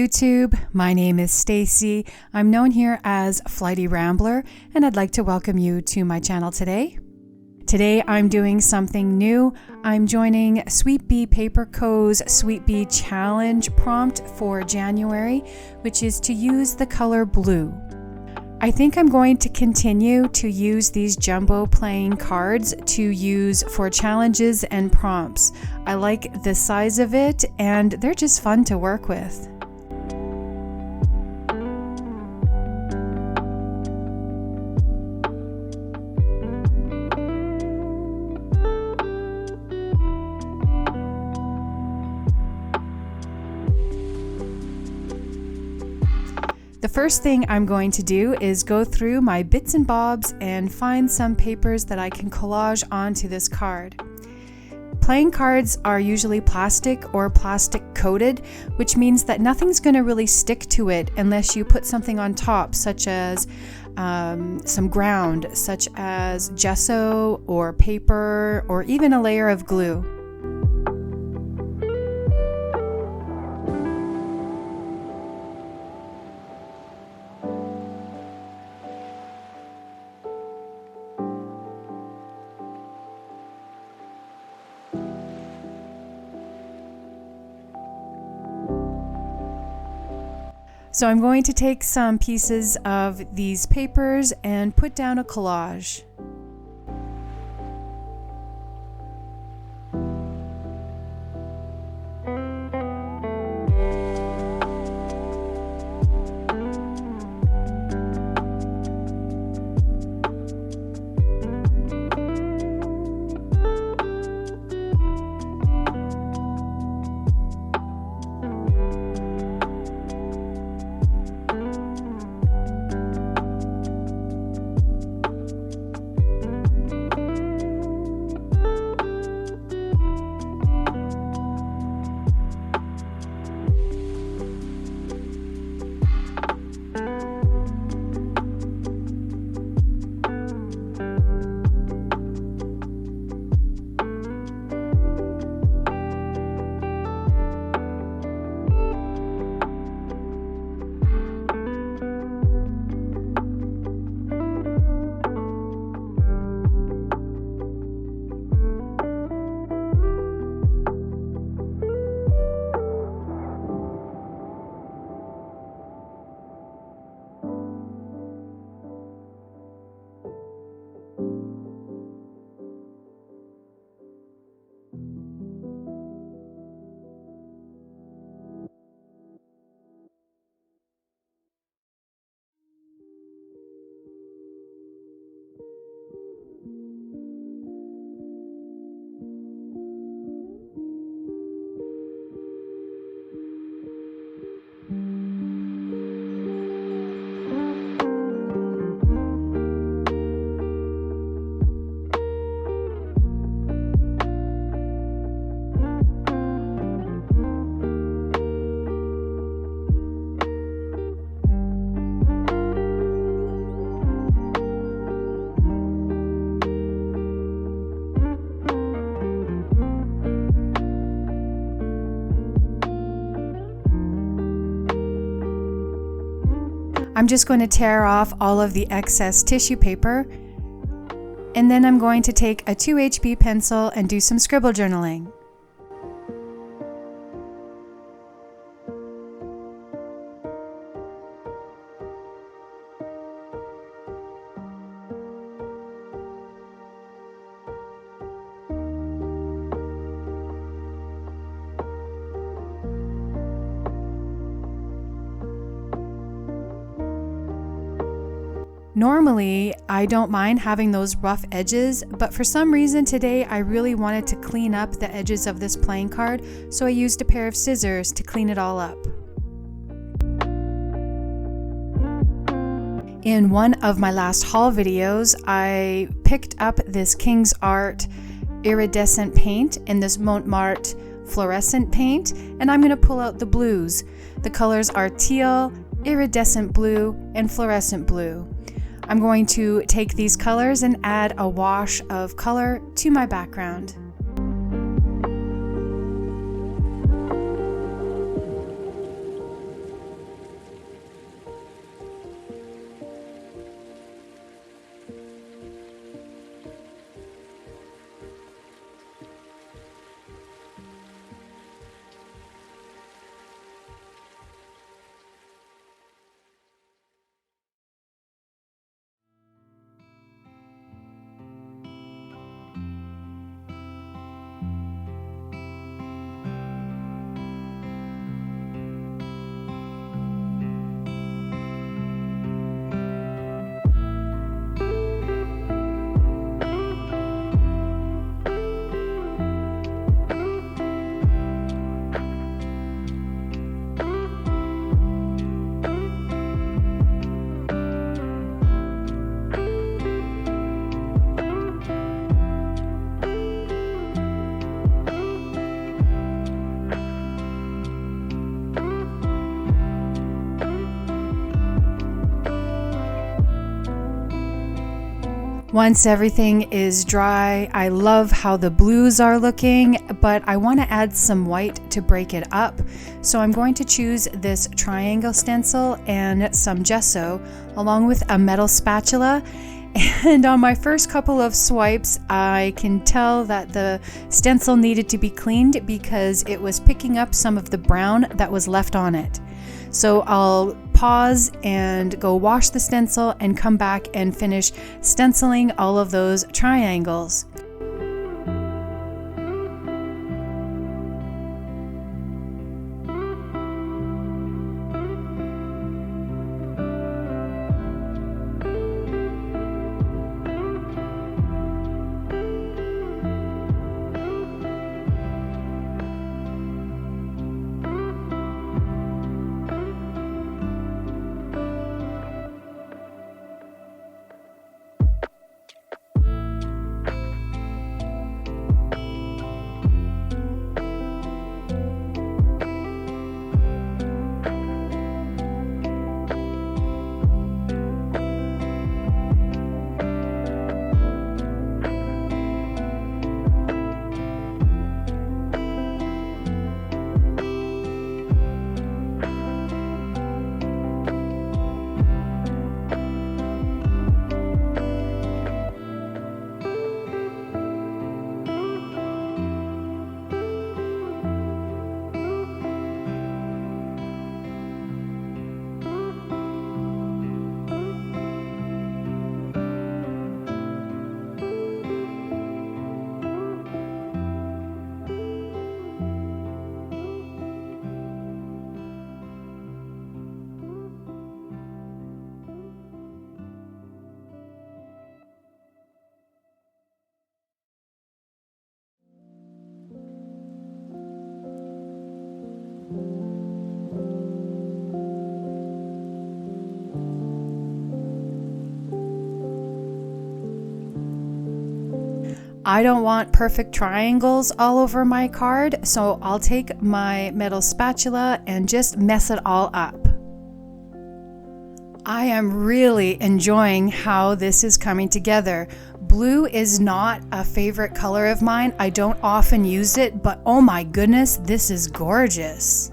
YouTube. My name is Stacy. I'm known here as Flighty Rambler, and I'd like to welcome you to my channel today. Today I'm doing something new. I'm joining Sweet Bee Paper Co.'s Sweet Bee Challenge prompt for January, which is to use the color blue. I think I'm going to continue to use these jumbo playing cards to use for challenges and prompts. I like the size of it and they're just fun to work with. The first thing I'm going to do is go through my bits and bobs and find some papers that I can collage onto this card. Playing cards are usually plastic or plastic coated, which means that nothing's going to really stick to it unless you put something on top, such as some ground, such as gesso or paper or even a layer of glue. So I'm going to take some pieces of these papers and put down a collage. I'm just going to tear off all of the excess tissue paper, and then I'm going to take a 2HB pencil and do some scribble journaling. Normally, I don't mind having those rough edges, but for some reason today I really wanted to clean up the edges of this playing card, so I used a pair of scissors to clean it all up. In one of my last haul videos, I picked up this King's Art iridescent paint and this Montmartre fluorescent paint, and I'm going to pull out the blues. The colors are teal, iridescent blue, and fluorescent blue. I'm going to take these colors and add a wash of color to my background. Once everything is dry, I love how the blues are looking, but I want to add some white to break it up. So I'm going to choose this triangle stencil and some gesso along with a metal spatula. And on my first couple of swipes, I can tell that the stencil needed to be cleaned because it was picking up some of the brown that was left on it. So I'll pause and go wash the stencil and come back and finish stenciling all of those triangles. I don't want perfect triangles all over my card, so I'll take my metal spatula and just mess it all up. I am really enjoying how this is coming together. Blue is not a favorite color of mine. I don't often use it, but oh my goodness, this is gorgeous.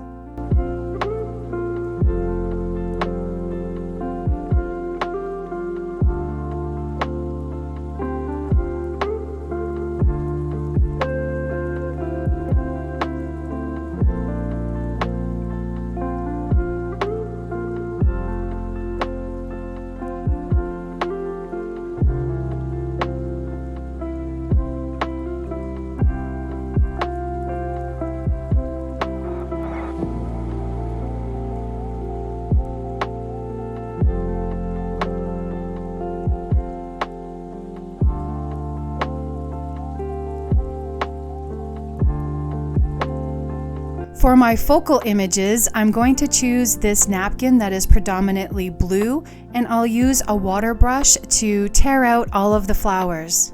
For my focal images, I'm going to choose this napkin that is predominantly blue, and I'll use a water brush to tear out all of the flowers.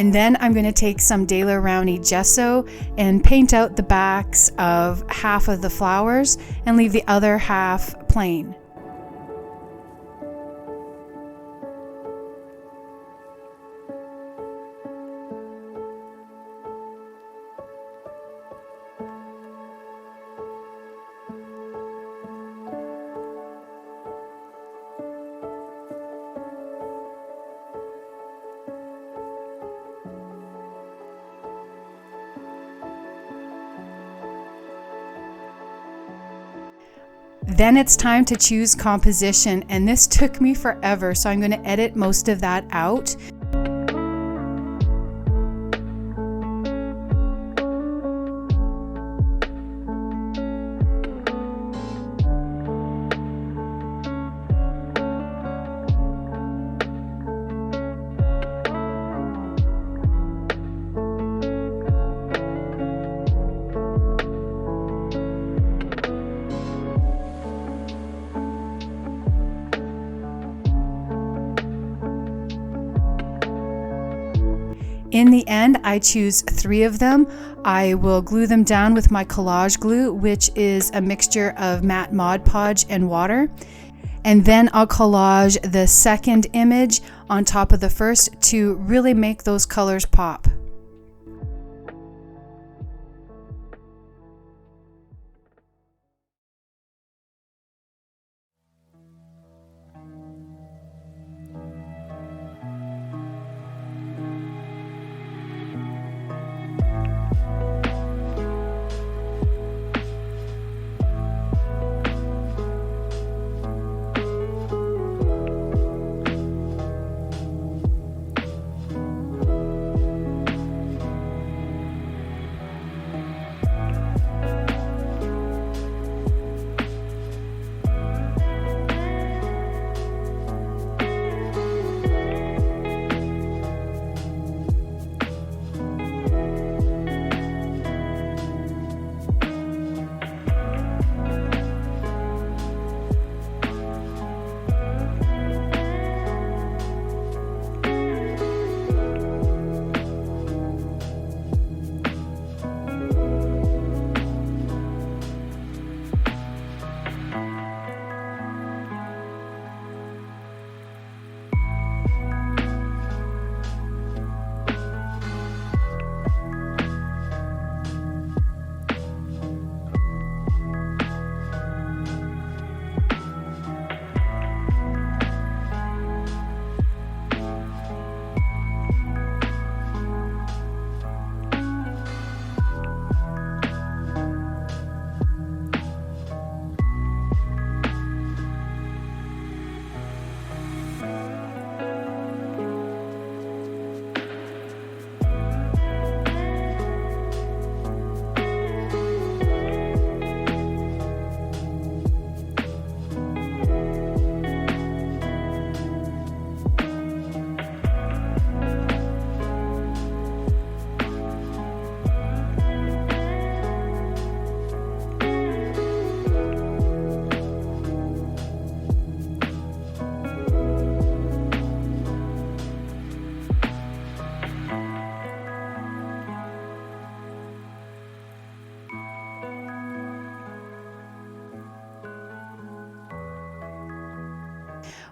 And then I'm going to take some Daler Rowney gesso and paint out the backs of half of the flowers and leave the other half plain. Then it's time to choose composition, and this took me forever, so I'm going to edit most of that out. In the end, I choose 3 of them. I will glue them down with my collage glue, which is a mixture of matte Mod Podge and water. And then I'll collage the second image on top of the first to really make those colors pop.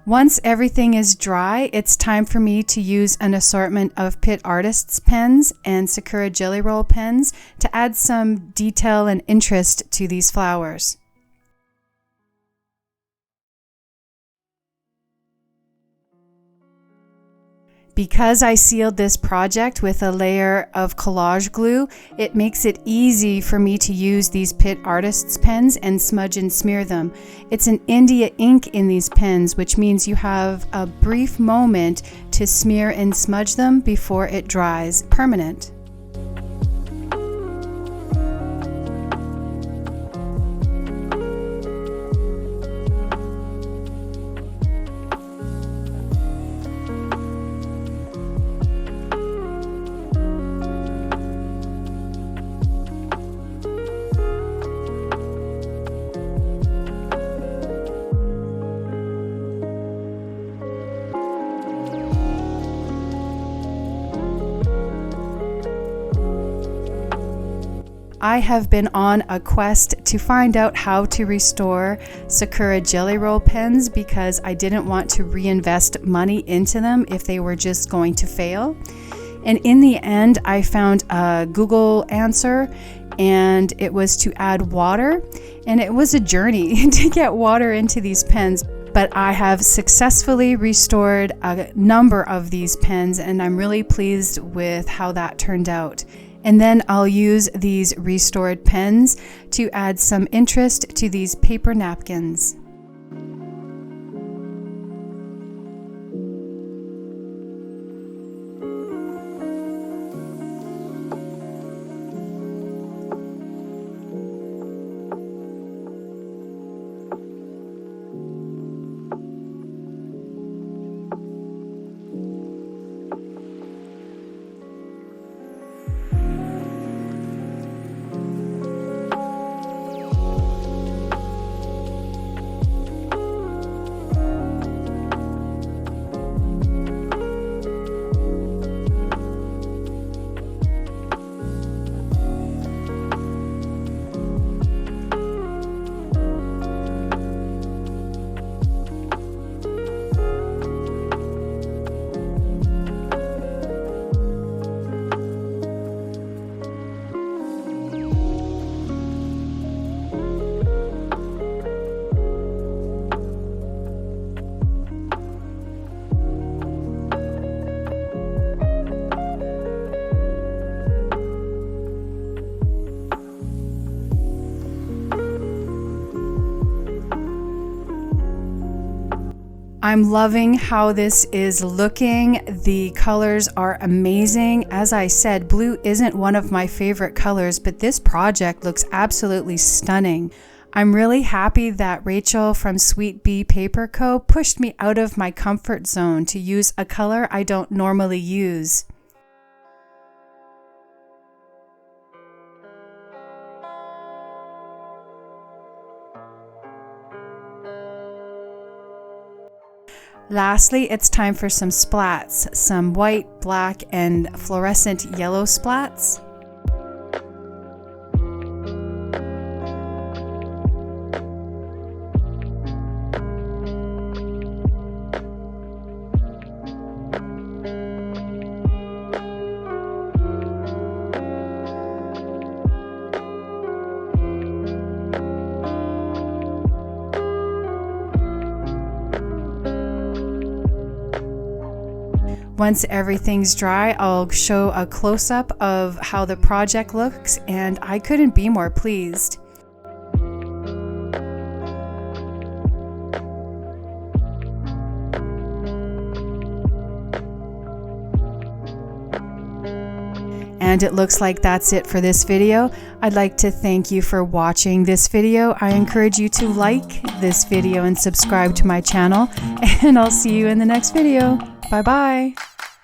Once everything is dry, it's time for me to use an assortment of Pitt Artists pens and Sakura Jelly Roll pens to add some detail and interest to these flowers. Because I sealed this project with a layer of collage glue, it makes it easy for me to use these Pitt Artists pens and smudge and smear them. It's an India ink in these pens, which means you have a brief moment to smear and smudge them before it dries permanent. I have been on a quest to find out how to restore Sakura Jelly Roll pens because I didn't want to reinvest money into them if they were just going to fail. And in the end, I found a Google answer, and it was to add water. And it was a journey to get water into these pens. But I have successfully restored a number of these pens, and I'm really pleased with how that turned out. And then I'll use these restored pens to add some interest to these paper napkins. I'm loving how this is looking. The colors are amazing. As I said, blue isn't one of my favorite colors, but this project looks absolutely stunning. I'm really happy that Rachel from Sweet Bee Paper Co. pushed me out of my comfort zone to use a color I don't normally use. Lastly, it's time for some splats, some white, black, and fluorescent yellow splats. Once everything's dry, I'll show a close-up of how the project looks, and I couldn't be more pleased. And it looks like that's it for this video. I'd like to thank you for watching this video. I encourage you to like this video and subscribe to my channel, and I'll see you in the next video. Bye-bye.